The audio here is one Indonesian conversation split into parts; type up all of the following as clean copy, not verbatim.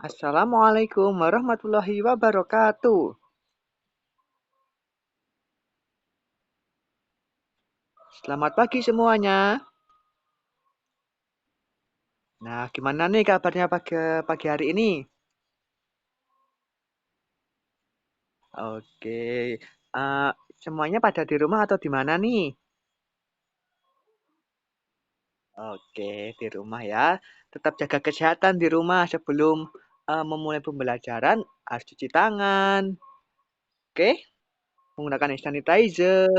Assalamualaikum warahmatullahi wabarakatuh. Selamat pagi semuanya. Nah, gimana nih kabarnya pagi hari ini? Oke, eh, semuanya pada di rumah atau di mana nih? Oke, di rumah ya. Tetap jaga kesehatan di rumah sebelum memulai pembelajaran. Harus cuci tangan, oke? Menggunakan hand sanitizer.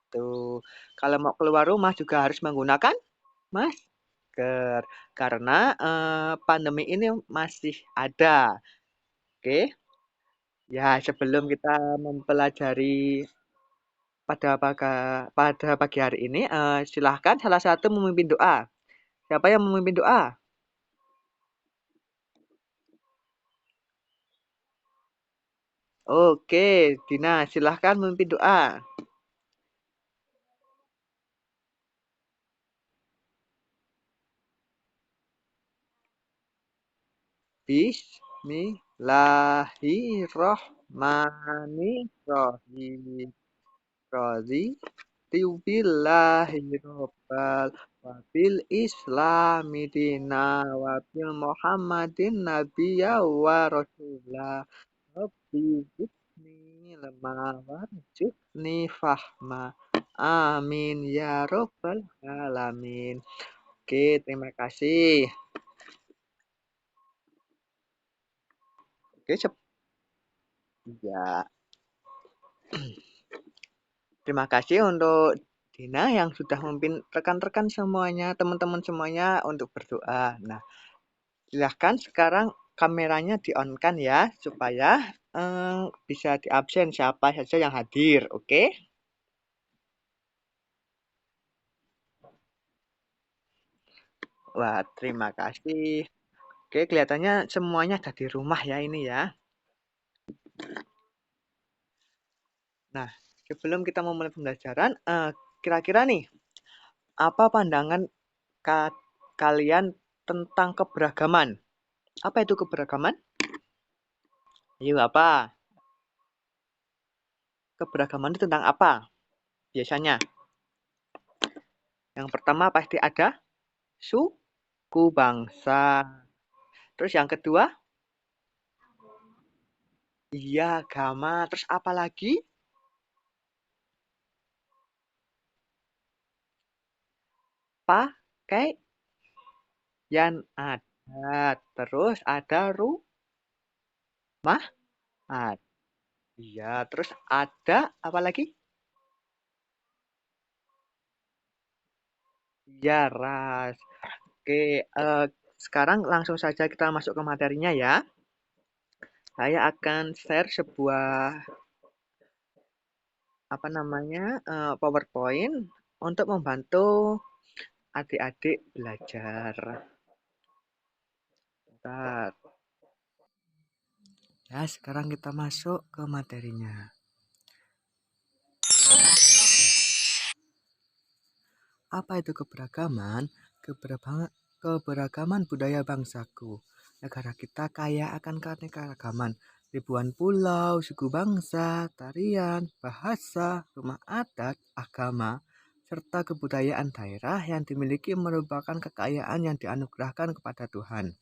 Tuh, kalau mau keluar rumah juga harus menggunakan masker karena pandemi ini masih ada. Oke, ya sebelum kita mempelajari pada pagi hari ini, silahkan salah satu memimpin doa. Siapa yang memimpin doa? Oke, Dina, silahkan memimpin doa. Bismillahirrahmanirrahim. Raditu billahi robbal wa bil islami dina wa bil muhammadin nabiyya wa rasula rabbi zidni ilma warzuqni fahma amin ya robbal alamin. Oke, terima kasih. Oke, ya, terima kasih untuk Dina yang sudah memimpin rekan-rekan semuanya, teman-teman semuanya untuk berdoa. Nah, silahkan sekarang kameranya di-on-kan ya, supaya bisa di-absen siapa saja yang hadir, oke? Wah, terima kasih. Oke, kelihatannya semuanya ada di rumah ya ini ya. Nah, sebelum kita memulai pembelajaran, kira-kira nih, apa pandangan kalian tentang keberagaman? Apa itu keberagaman? Yuk, apa? Keberagaman itu tentang apa? Biasanya, yang pertama pasti ada suku bangsa. Terus yang kedua, iya agama. Terus apa lagi? Pakaian adat. Terus ada rumah adat. Iya, terus ada apa lagi? Iya, ras. Oke, sekarang langsung saja kita masuk ke materinya ya. Saya akan share sebuah apa namanya PowerPoint untuk membantu adik-adik belajar. Bentar. Ya, sekarang kita masuk ke materinya. Apa itu keberagaman? Keberagaman budaya bangsaku. Negara kita kaya akan keanekaragaman. Ribuan pulau, suku bangsa, tarian, bahasa, rumah adat, agama, serta kebudayaan daerah yang dimiliki merupakan kekayaan yang dianugerahkan kepada Tuhan.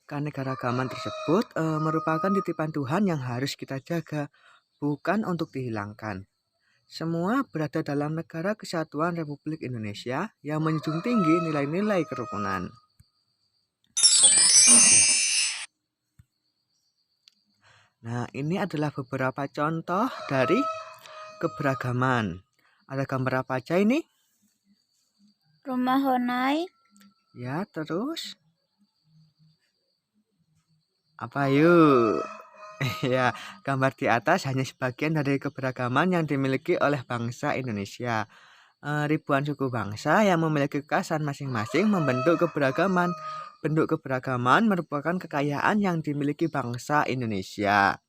Keanekaragaman tersebut merupakan titipan Tuhan yang harus kita jaga, bukan untuk dihilangkan. Semua berada dalam negara kesatuan Republik Indonesia yang menjunjung tinggi nilai-nilai kerukunan. Nah, ini adalah beberapa contoh dari keberagaman. Ada gambar apa aja ini? Rumah Honai. Ya, terus? Apa yuk? Ya, gambar di atas hanya sebagian dari keberagaman yang dimiliki oleh bangsa Indonesia. Ribuan suku bangsa yang memiliki kekhasan masing-masing membentuk keberagaman. Bentuk keberagaman merupakan kekayaan yang dimiliki bangsa Indonesia.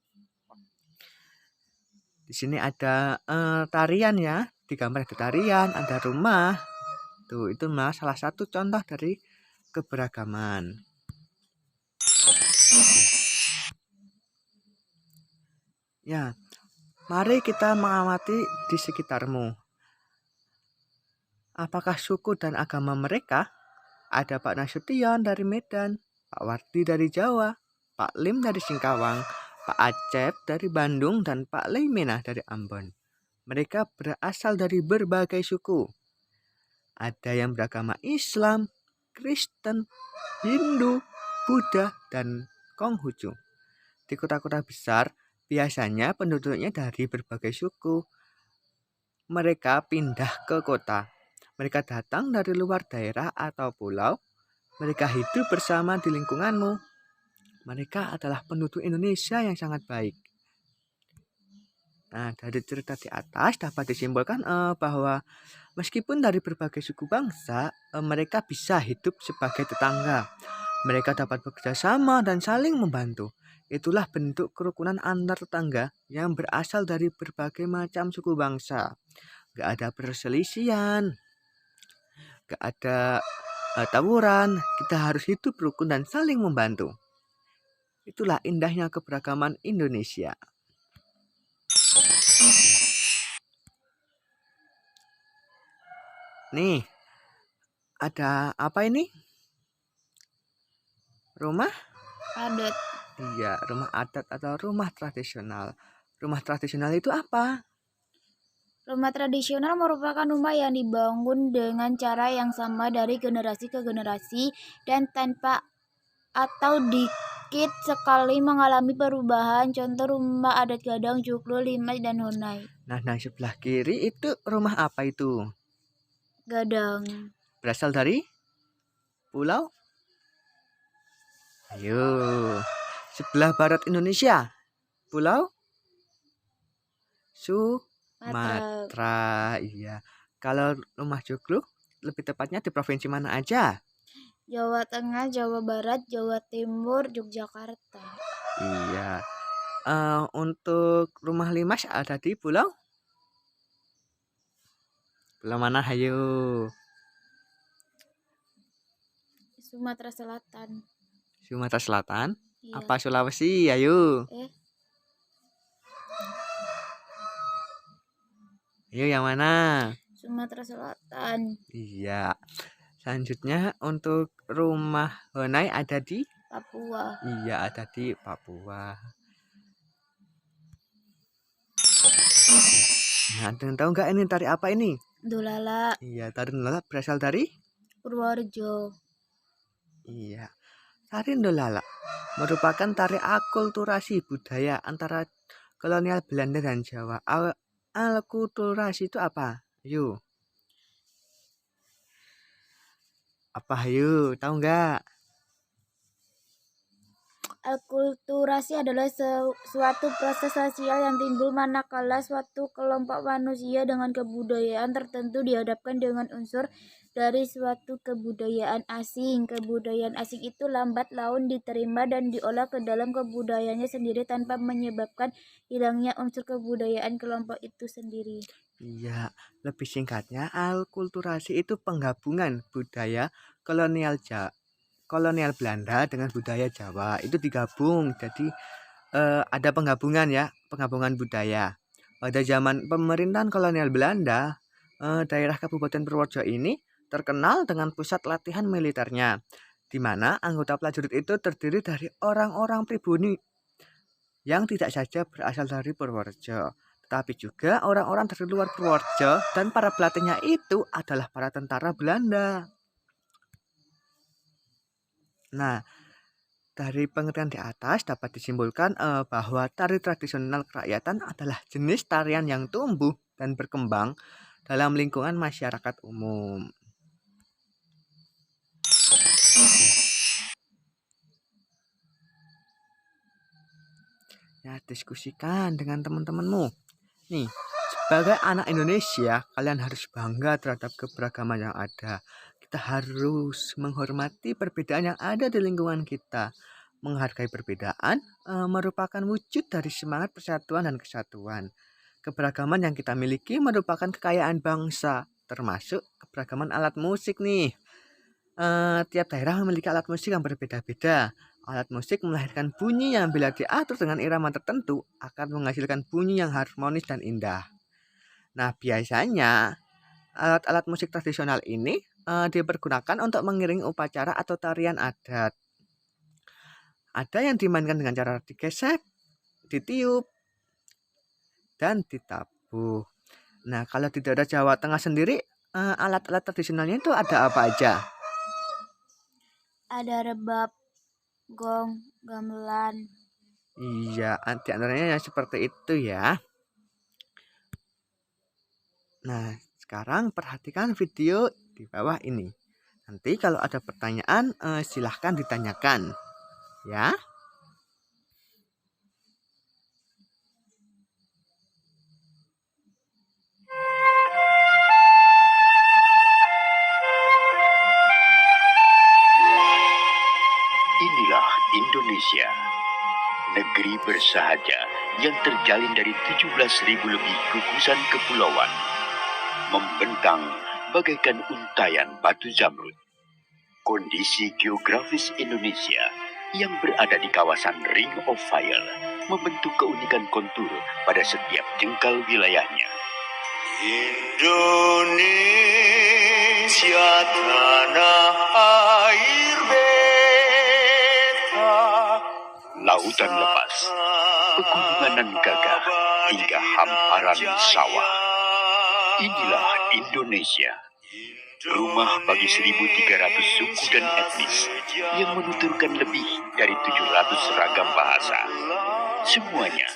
Di sini ada tarian ya, di gambar ada tarian, ada rumah. Tuh, itu salah satu contoh dari keberagaman. Ya, mari kita mengamati di sekitarmu. Apakah suku dan agama mereka? Ada Pak Nasution dari Medan, Pak Wardi dari Jawa, Pak Lim dari Singkawang, Pak Acep dari Bandung, dan Pak Leimena dari Ambon. Mereka berasal dari berbagai suku. Ada yang beragama Islam, Kristen, Hindu, Buddha, dan Konghucu. Di kota-kota besar, biasanya penduduknya dari berbagai suku. Mereka pindah ke kota. Mereka datang dari luar daerah atau pulau. Mereka hidup bersama di lingkunganmu. Mereka adalah penduduk Indonesia yang sangat baik. Nah, dari cerita di atas dapat disimpulkan bahwa meskipun dari berbagai suku bangsa, mereka bisa hidup sebagai tetangga. Mereka dapat bekerja sama dan saling membantu. Itulah bentuk kerukunan antar tetangga yang berasal dari berbagai macam suku bangsa. Gak ada perselisihan, gak ada tawuran. Kita harus hidup rukun dan saling membantu. Itulah indahnya keberagaman Indonesia. Nih, ada apa ini? Rumah? Adat. Iya, rumah adat atau rumah tradisional. Rumah tradisional itu apa? Rumah tradisional merupakan rumah yang dibangun dengan cara yang sama dari generasi ke generasi dan tanpa atau dikit sekali mengalami perubahan. Contoh rumah adat Gadang, Juklo, Limas, dan Honai. Nah, sebelah kiri itu rumah apa itu? Gadang. Berasal dari pulau? Ayo. Sebelah barat Indonesia. Pulau? Sumatera. Iya. Kalau rumah Joglo lebih tepatnya di provinsi mana aja? Jawa Tengah, Jawa Barat, Jawa Timur, Yogyakarta. Iya. Untuk rumah Limas ada di pulau? Pulau mana? Ayo. Sumatera Selatan. Sumatera Selatan? Iya. Apa Sulawesi? Ayo. Ayo yang mana? Sumatera Selatan. Iya. Selanjutnya untuk rumah Honai ada di Papua. Iya, ada di Papua. Nah, tahu nggak ini tari apa ini? Dolala. Iya, tari Dolala berasal dari Purworejo. Iya. Tari Dolala merupakan tari akulturasi budaya antara kolonial Belanda dan Jawa. Akulturasi itu apa? Yuk. Apa yuk? Tahu nggak? Akulturasi adalah suatu proses sosial yang timbul manakala suatu kelompok manusia dengan kebudayaan tertentu dihadapkan dengan unsur dari suatu kebudayaan asing. Kebudayaan asing itu lambat laun diterima dan diolah ke dalam kebudayaannya sendiri tanpa menyebabkan hilangnya unsur kebudayaan kelompok itu sendiri. Iya, lebih singkatnya akulturasi itu penggabungan budaya kolonial Belanda dengan budaya Jawa. Itu digabung. Jadi ada penggabungan ya, penggabungan budaya. Pada zaman pemerintahan kolonial Belanda, daerah Kabupaten Purworejo ini terkenal dengan pusat latihan militernya, di mana anggota prajurit itu terdiri dari orang-orang pribumi yang tidak saja berasal dari Purworejo, tetapi juga orang-orang dari luar Purworejo, dan para pelatihnya itu adalah para tentara Belanda. Nah, dari pengertian di atas dapat disimpulkan bahwa tari tradisional kerakyatan adalah jenis tarian yang tumbuh dan berkembang dalam lingkungan masyarakat umum. Ya, diskusikan dengan teman-temanmu. Nih, sebagai anak Indonesia, kalian harus bangga terhadap keberagaman yang ada. Kita harus menghormati perbedaan yang ada di lingkungan kita. Menghargai perbedaan merupakan wujud dari semangat persatuan dan kesatuan. Keberagaman yang kita miliki merupakan kekayaan bangsa, termasuk keberagaman alat musik nih. Tiap daerah memiliki alat musik yang berbeda-beda. Alat musik melahirkan bunyi yang bila diatur dengan irama tertentu akan menghasilkan bunyi yang harmonis dan indah. Nah, biasanya alat-alat musik tradisional ini dipergunakan untuk mengiringi upacara atau tarian adat. Ada yang dimainkan dengan cara digesek, ditiup, dan ditabuh. Nah, kalau di daerah Jawa Tengah sendiri, alat-alat tradisionalnya itu ada apa aja? Ada rebab, gong, gamelan. Iya, di antaranya yang seperti itu ya. Nah, sekarang perhatikan video di bawah ini. Nanti kalau ada pertanyaan, silahkan ditanyakan. Ya. Inilah Indonesia, negeri bersahaja yang terjalin dari 17.000 lebih gugusan kepulauan, membentang bagaikan untayan batu zamrud. Kondisi geografis Indonesia yang berada di kawasan Ring of Fire membentuk keunikan kontur pada setiap jengkal wilayahnya. Indonesia tanah air beta, lautan lepas, pegunungan nan gagah hingga hamparan sawah. Inilah Indonesia, rumah bagi 1.300 suku dan etnis yang menuturkan lebih dari 700 ragam bahasa. Semuanya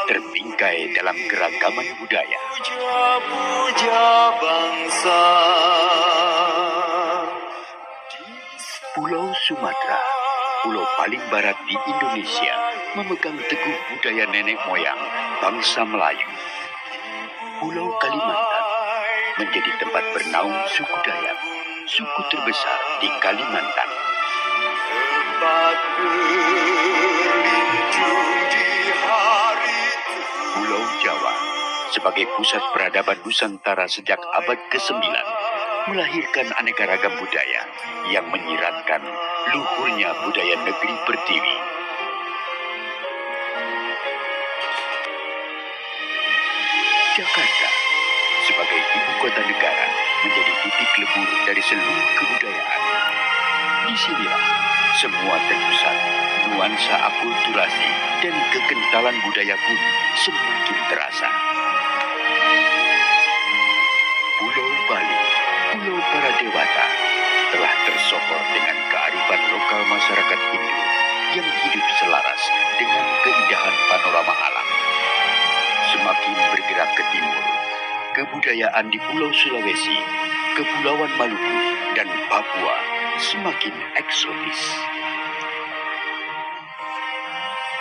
terbingkai dalam keragaman budaya. Puja bangsa. Pulau Sumatera, pulau paling barat di Indonesia, memegang teguh budaya nenek moyang bangsa Melayu. Pulau Kalimantan menjadi tempat bernaung suku Dayak, suku terbesar di Kalimantan. Pulau Jawa sebagai pusat peradaban Nusantara sejak abad ke-9 melahirkan aneka ragam budaya yang menyiratkan luhurnya budaya negeri Pertiwi. Jakarta sebagai ibu kota negara menjadi titik lebur dari seluruh kebudayaan. Disinilah semua terpusat, nuansa akulturasi dan kekentalan budaya pun semakin terasa. Pulau Bali, Pulau para Dewata, telah tersohor dengan kearifan lokal masyarakat Hindu yang hidup selaras dengan keindahan panorama alam. Semakin bergerak ke timur, kebudayaan di Pulau Sulawesi, Kepulauan Maluku, dan Papua semakin eksotis.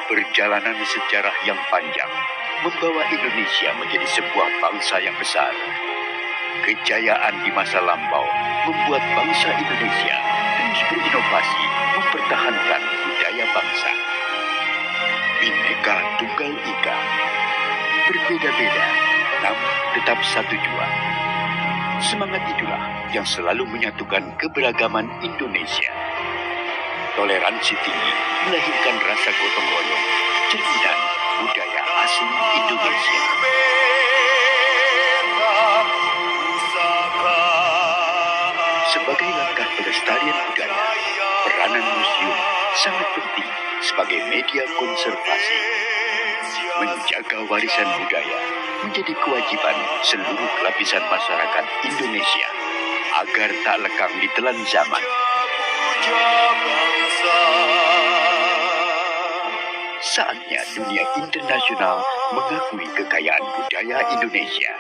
Perjalanan sejarah yang panjang membawa Indonesia menjadi sebuah bangsa yang besar. Kejayaan di masa lampau membuat bangsa Indonesia terus berinovasi mempertahankan budaya bangsa. Bhinneka Tunggal Ika, berbeda-beda namun tetap satu jua. Semangat itulah yang selalu menyatukan keberagaman Indonesia. Toleransi tinggi melahirkan rasa gotong royong, cerminan budaya asli Indonesia. Sebagai langkah pelestarian budaya, peranan museum sangat penting sebagai media konservasi. Menjaga warisan budaya menjadi kewajiban seluruh lapisan masyarakat Indonesia agar tak lekang ditelan zaman. Saatnya dunia internasional mengakui kekayaan budaya Indonesia.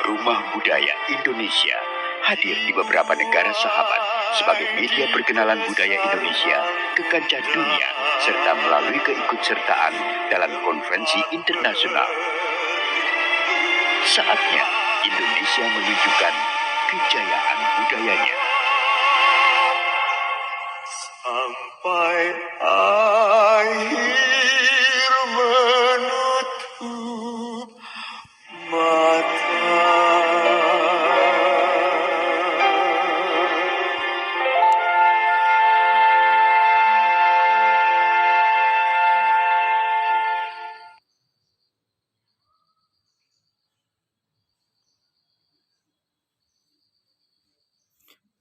Rumah Budaya Indonesia hadir di beberapa negara sahabat sebagai media perkenalan budaya Indonesia ke kancah dunia serta melalui keikutsertaan dalam konferensi internasional. Saatnya Indonesia menunjukkan kejayaan budayanya. Sampai akhir menutup mata.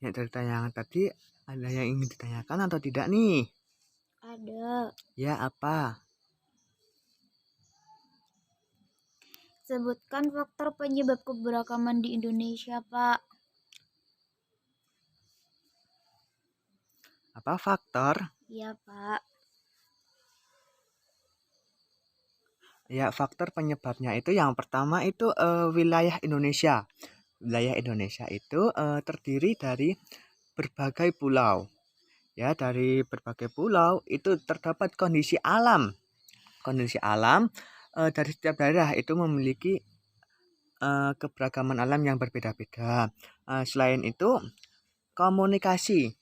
Ya, dari tayangan tadi ada yang ingin ditanyakan atau tidak nih? Ada. Ya, apa? Sebutkan faktor penyebab keberagaman di Indonesia, Pak. Apa faktor? Iya, Pak. Ya, faktor penyebabnya itu yang pertama itu wilayah Indonesia. Wilayah Indonesia itu terdiri dari berbagai pulau. Ya, dari berbagai pulau itu terdapat kondisi alam. Kondisi alam dari setiap daerah itu memiliki keberagaman alam yang berbeda-beda. Selain itu, komunikasi.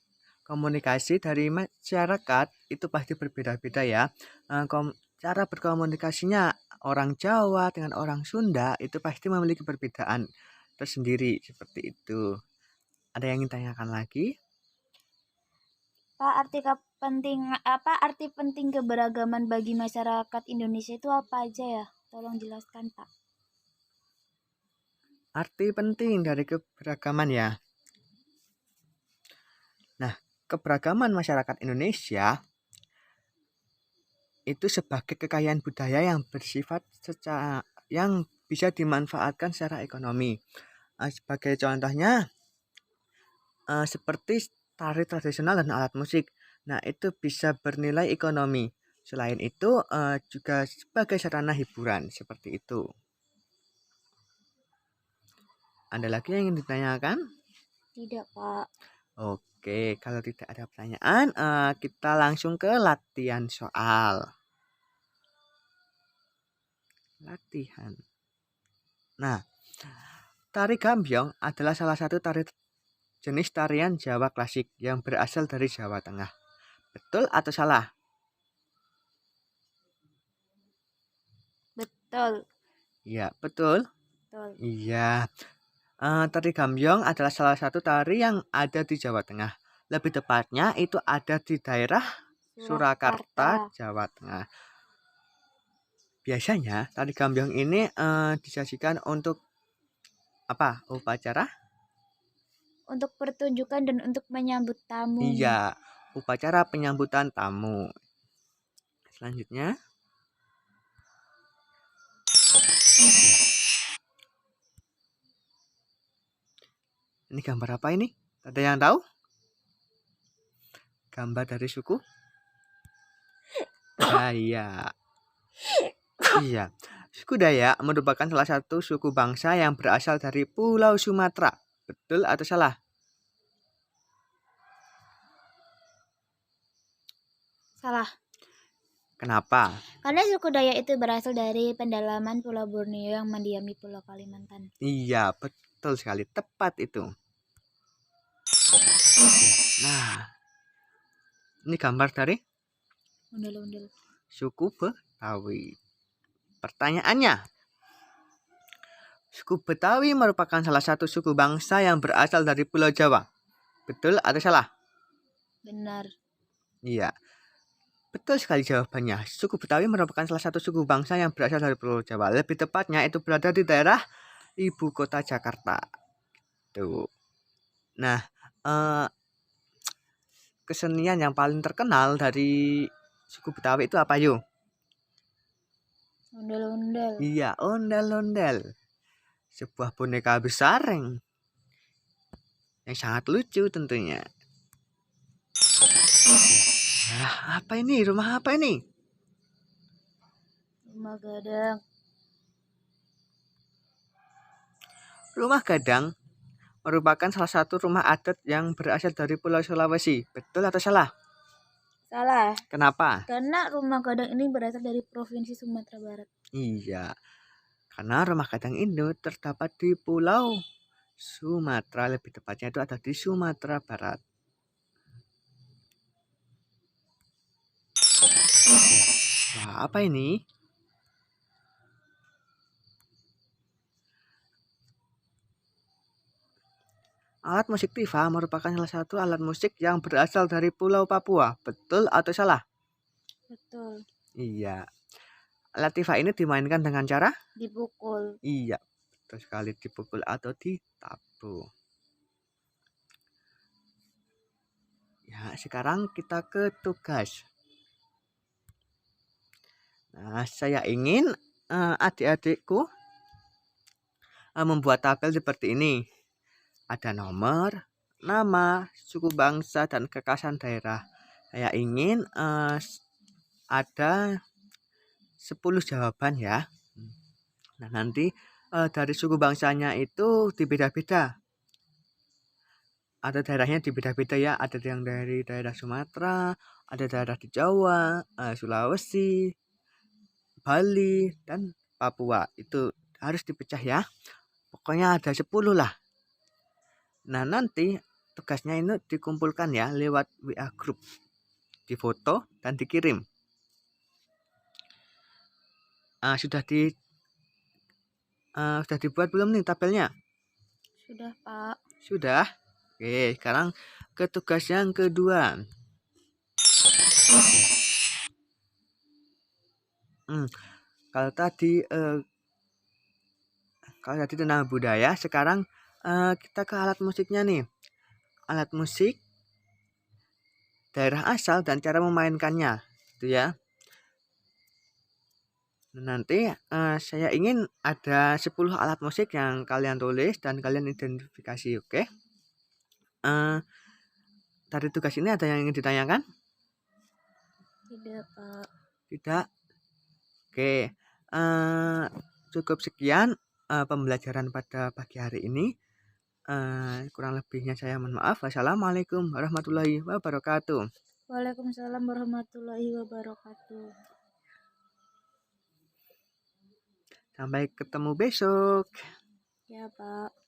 Komunikasi dari masyarakat itu pasti berbeda-beda ya. Cara berkomunikasinya orang Jawa dengan orang Sunda itu pasti memiliki perbedaan tersendiri seperti itu. Ada yang ingin tanyakan lagi? Pak, arti penting keberagaman bagi masyarakat Indonesia itu apa aja ya? Tolong jelaskan, Pak. Arti penting dari keberagaman ya. Nah, keberagaman masyarakat Indonesia itu sebagai kekayaan budaya yang bersifat yang bisa dimanfaatkan secara ekonomi. Sebagai contohnya seperti tari tradisional dan alat musik. Nah, itu bisa bernilai ekonomi. Selain itu juga sebagai sarana hiburan seperti itu. Ada lagi yang ingin ditanyakan? Tidak, Pak. Oke, kalau tidak ada pertanyaan, kita langsung ke latihan soal. Latihan. Nah, tari gambyong adalah salah satu jenis tarian Jawa klasik yang berasal dari Jawa Tengah. Betul atau salah? Betul. Iya, betul. Betul. Iya. Tari gambyong adalah salah satu tari yang ada di Jawa Tengah. Lebih tepatnya itu ada di daerah Surakarta, Jawa Tengah. Biasanya tari gambyong ini disajikan untuk apa? Upacara? Untuk pertunjukan dan untuk menyambut tamu. Iya, upacara penyambutan tamu. Selanjutnya. Ini gambar apa ini? Ada yang tahu? Gambar dari suku? Dayak. Iya. Suku Dayak merupakan salah satu suku bangsa yang berasal dari Pulau Sumatera. Betul atau salah? Salah. Kenapa? Karena suku Dayak itu berasal dari pendalaman Pulau Borneo yang mendiami Pulau Kalimantan. Iya, betul sekali. Tepat itu. Nah, ini gambar dari Undel-undel. suku Betawi. Pertanyaannya, suku Betawi merupakan salah satu suku bangsa yang berasal dari Pulau Jawa. Betul atau salah? Benar. Iya. Betul sekali jawabannya. Suku Betawi merupakan salah satu suku bangsa yang berasal dari Pulau Jawa. Lebih tepatnya itu berada di daerah ibu kota Jakarta. Tuh. Nah, kesenian yang paling terkenal dari suku Betawi itu apa yuk? Ondel-ondel. Iya, ondel-ondel. Sebuah boneka besar yang sangat lucu tentunya. Apa ini? Rumah apa ini? Rumah gadang. Rumah gadang merupakan salah satu rumah adat yang berasal dari Pulau Sulawesi. Betul atau salah? Salah. Kenapa? Karena rumah gadang ini berasal dari Provinsi Sumatera Barat. Iya, karena rumah gadang itu terdapat di Pulau Sumatera, lebih tepatnya itu ada di Sumatera Barat. Wah, apa ini? Alat musik tifa merupakan salah satu alat musik yang berasal dari Pulau Papua. Betul atau salah? Betul. Iya. Alat tifa ini dimainkan dengan cara? Dipukul. Iya, betul sekali, dipukul atau ditabuh. Ya, sekarang kita ke tugas. Nah, saya ingin adik-adikku membuat tabel seperti ini. Ada nomor, nama, suku bangsa, dan kekhasan daerah. Saya ingin ada 10 jawaban ya. Nah, nanti dari suku bangsanya itu dibeda-beda. Ada daerahnya dibeda-beda ya. Ada yang dari daerah Sumatera, ada daerah di Jawa, Sulawesi, Bali, dan Papua. Itu harus dipecah ya. Pokoknya ada 10 lah. Nah, nanti tugasnya ini dikumpulkan ya lewat WA group. Difoto dan dikirim. Sudah dibuat belum nih tabelnya? Sudah, Pak. Sudah. Oke, sekarang ke tugas yang kedua. Kalau tadi tentang budaya, sekarang kita ke alat musiknya nih. Alat musik, daerah asal, dan cara memainkannya. Itu ya. Nanti saya ingin ada 10 alat musik yang kalian tulis dan kalian identifikasi, oke? Dari tugas ini ada yang ingin ditanyakan? Tidak, Pak. Tidak? Oke. Cukup sekian pembelajaran pada pagi hari ini. Kurang lebihnya saya mohon maaf. Wassalamualaikum warahmatullahi wabarakatuh. Waalaikumsalam warahmatullahi wabarakatuh. Sampai ketemu besok. Ya, Pak.